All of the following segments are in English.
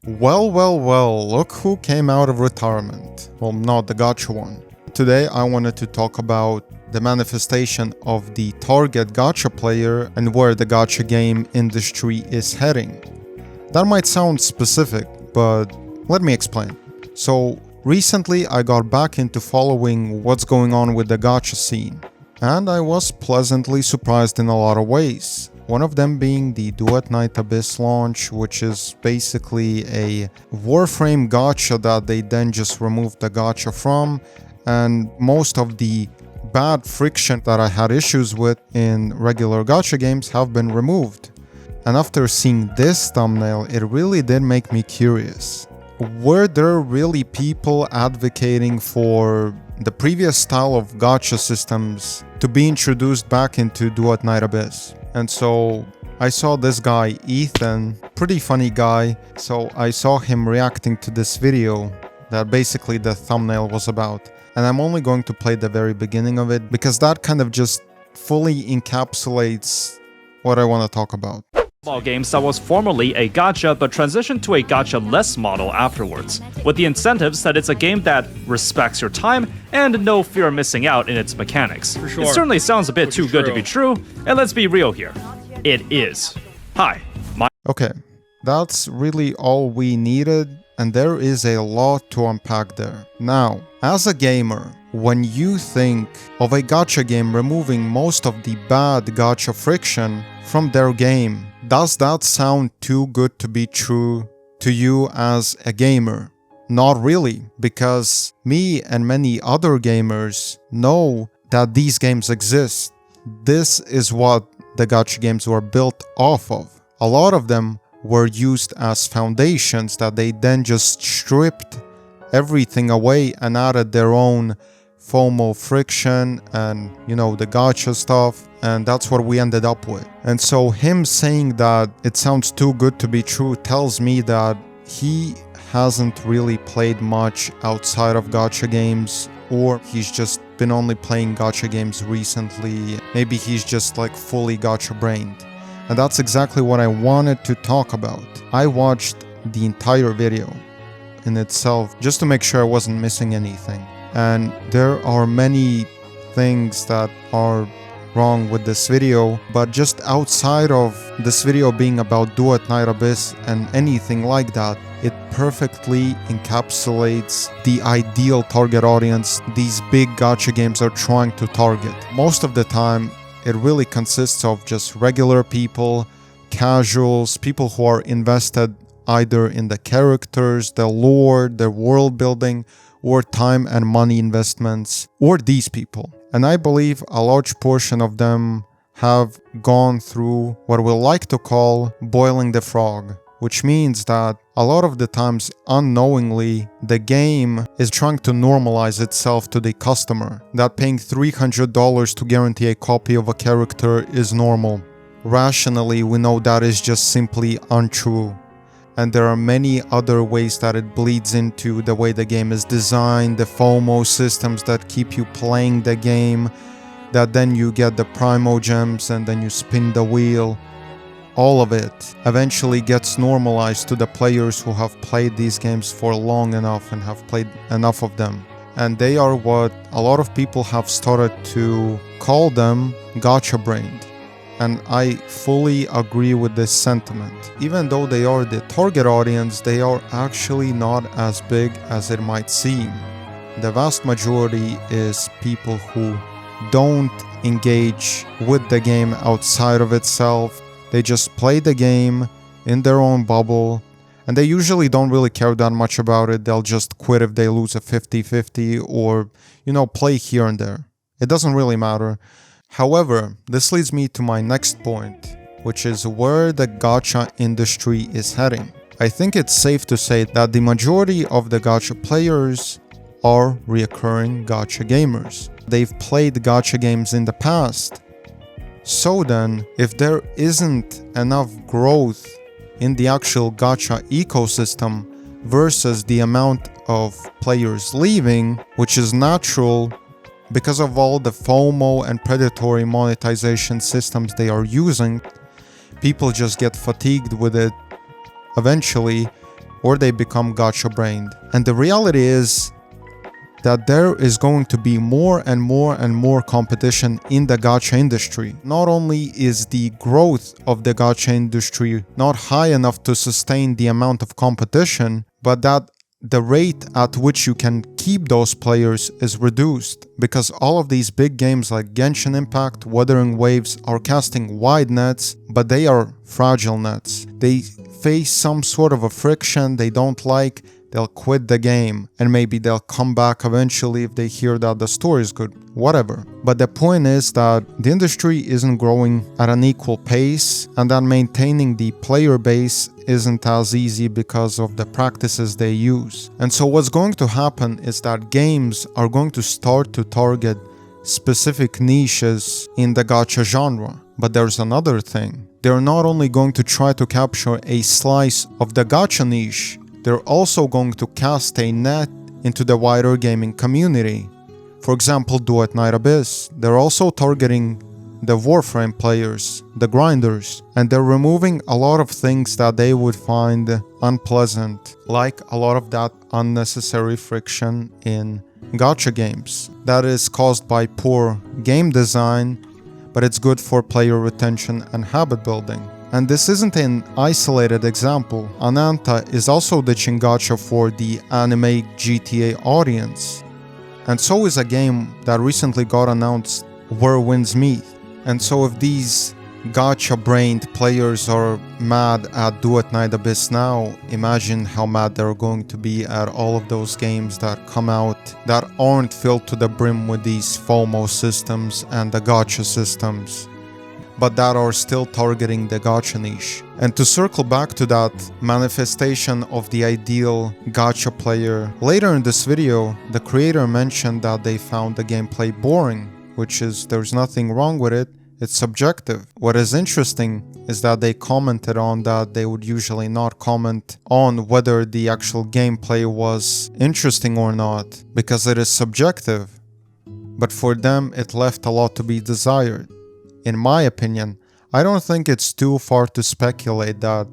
Well, look who came out of retirement. Well, not the gacha one. Today I wanted to talk about the manifestation of the target gacha player and where the gacha game industry is heading. That might sound specific, but let me explain. So, recently I got back into following what's going on with the gacha scene, and I was pleasantly surprised in a lot of ways. One of them being the Duet Night Abyss launch, which is basically a Warframe gacha that they then just removed the gacha from, and most of the bad friction that I had issues with in regular gacha games have been removed. And after seeing this thumbnail, it really did make me curious. Were there really people advocating for the previous style of gacha systems to be introduced back into Duet Night Abyss? And so I saw this guy, Ethan, pretty funny guy, so I saw him reacting to this video that basically the thumbnail was about. And I'm only going to play the very beginning of it because that kind of just fully encapsulates what I want to talk about. Games that was formerly a gacha but transitioned to a gacha-less model afterwards, with the incentives that it's a game that respects your time and no fear of missing out in its mechanics. For sure. It certainly sounds a bit too good to be true, and let's be real here. It is. Hi, Okay, that's really all we needed, and there is a lot to unpack there. Now, as a gamer, when you think of a gacha game removing most of the bad gacha friction from their game, does that sound too good to be true to you as a gamer? Not really, because me and many other gamers know that these games exist. This is what the gacha games were built off of. A lot of them were used as foundations that they then just stripped everything away and added their own FOMO friction and, the gacha stuff, and that's what we ended up with. And so him saying that it sounds too good to be true tells me that he hasn't really played much outside of gacha games, or he's just been only playing gacha games recently. Maybe he's just like fully gacha brained. And that's exactly what I wanted to talk about. I watched the entire video in itself just to make sure I wasn't missing anything. And there are many things that are wrong with this video, but just outside of this video being about Duet Night Abyss and anything like that, it perfectly encapsulates the ideal target audience these big gacha games are trying to target. Most of the time, it really consists of just regular people, casuals, people who are invested either in the characters, the lore, the world building, or time and money investments, or these people. And I believe a large portion of them have gone through what we like to call boiling the frog, which means that a lot of the times unknowingly the game is trying to normalize itself to the customer, that paying $300 to guarantee a copy of a character is normal. Rationally, we know that is just simply untrue. And there are many other ways that it bleeds into the way the game is designed, the FOMO systems that keep you playing the game, that then you get the Primo gems and then you spin the wheel. All of it eventually gets normalized to the players who have played these games for long enough and have played enough of them. And they are what a lot of people have started to call them gacha brained. And I fully agree with this sentiment. Even though they are the target audience, they are actually not as big as it might seem. The vast majority is people who don't engage with the game outside of itself. They just play the game in their own bubble, and they usually don't really care that much about it. They'll just quit if they lose a 50-50 or, play here and there. It doesn't really matter. However, this leads me to my next point, which is where the gacha industry is heading. I think it's safe to say that the majority of the gacha players are reoccurring gacha gamers. They've played gacha games in the past. So then, if there isn't enough growth in the actual gacha ecosystem versus the amount of players leaving, which is natural because of all the FOMO and predatory monetization systems they are using, people just get fatigued with it eventually, or they become gacha brained. And the reality is that there is going to be more and more and more competition in the gacha industry. Not only is the growth of the gacha industry not high enough to sustain the amount of competition, but that the rate at which you can keep those players is reduced, because all of these big games like Genshin Impact, Wuthering Waves are casting wide nets, but they are fragile nets. They face some sort of a friction they don't like, they'll quit the game, and maybe they'll come back eventually if they hear that the story is good, whatever. But the point is that the industry isn't growing at an equal pace, and that maintaining the player base isn't as easy because of the practices they use. And so what's going to happen is that games are going to start to target specific niches in the gacha genre. But there's another thing. They're not only going to try to capture a slice of the gacha niche, they're also going to cast a net into the wider gaming community. For example, Duet Night Abyss. They're also targeting the Warframe players, the grinders, and they're removing a lot of things that they would find unpleasant, like a lot of that unnecessary friction in gacha games that is caused by poor game design, but it's good for player retention and habit building. And this isn't an isolated example. Ananta is also ditching gacha for the anime GTA audience. And so is a game that recently got announced, Where Winds Meet. And so if these gacha-brained players are mad at Duet Night Abyss now, imagine how mad they're going to be at all of those games that come out that aren't filled to the brim with these FOMO systems and the gacha systems, but that are still targeting the gacha niche. And to circle back to that manifestation of the ideal gacha player, later in this video, the creator mentioned that they found the gameplay boring, which is, there's nothing wrong with it, it's subjective. What is interesting is that they commented on that they would usually not comment on whether the actual gameplay was interesting or not, because it is subjective. But for them, it left a lot to be desired. In my opinion, I don't think it's too far to speculate that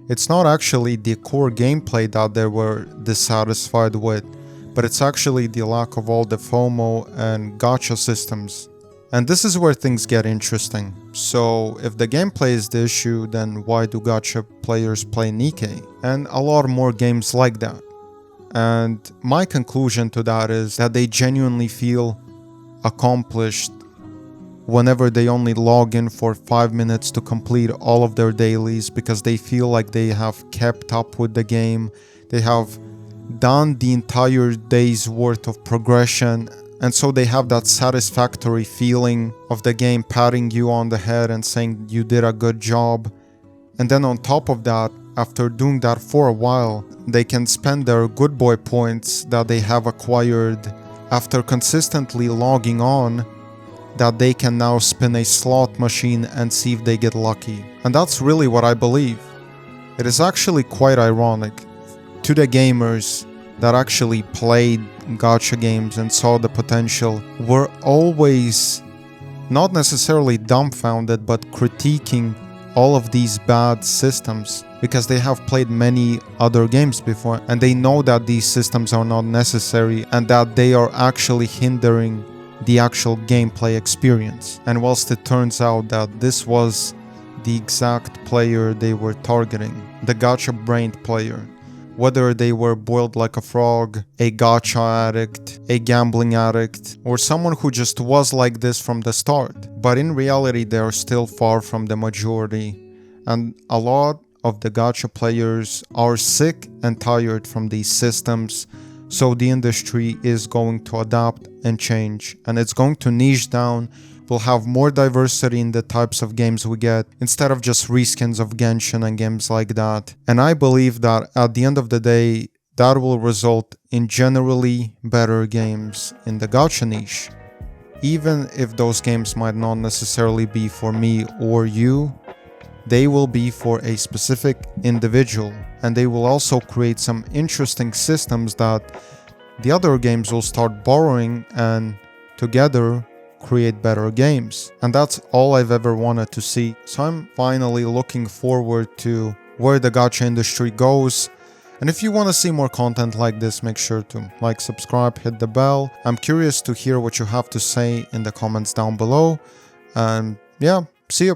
it's not actually the core gameplay that they were dissatisfied with, but it's actually the lack of all the FOMO and gacha systems. And this is where things get interesting. So if the gameplay is the issue, then why do gacha players play Nikkei? And a lot more games like that. And my conclusion to that is that they genuinely feel accomplished whenever they only log in for 5 minutes to complete all of their dailies, because they feel like they have kept up with the game, they have done the entire day's worth of progression, and so they have that satisfactory feeling of the game patting you on the head and saying you did a good job. And then on top of that, after doing that for a while, they can spend their good boy points that they have acquired after consistently logging on, that they can now spin a slot machine and see if they get lucky. And that's really what I believe. It is actually quite ironic to the gamers that actually played gacha games and saw the potential were always not necessarily dumbfounded, but critiquing all of these bad systems, because they have played many other games before and they know that these systems are not necessary and that they are actually hindering the actual gameplay experience. And whilst it turns out that this was the exact player they were targeting, the gacha-brained player, whether they were boiled like a frog, a gacha addict, a gambling addict, or someone who just was like this from the start. But in reality, they are still far from the majority, and a lot of the gacha players are sick and tired from these systems. So the industry is going to adapt and change, and it's going to niche down. We'll have more diversity in the types of games we get, instead of just reskins of Genshin and games like that. And I believe that at the end of the day, that will result in generally better games in the gacha niche. Even if those games might not necessarily be for me or you, they will be for a specific individual, and they will also create some interesting systems that the other games will start borrowing and together create better games. And that's all I've ever wanted to see. So I'm finally looking forward to where the gacha industry goes, And if you want to see more content like this, make sure to like, subscribe, hit the bell. I'm curious to hear what you have to say in the comments down below. And yeah, see you.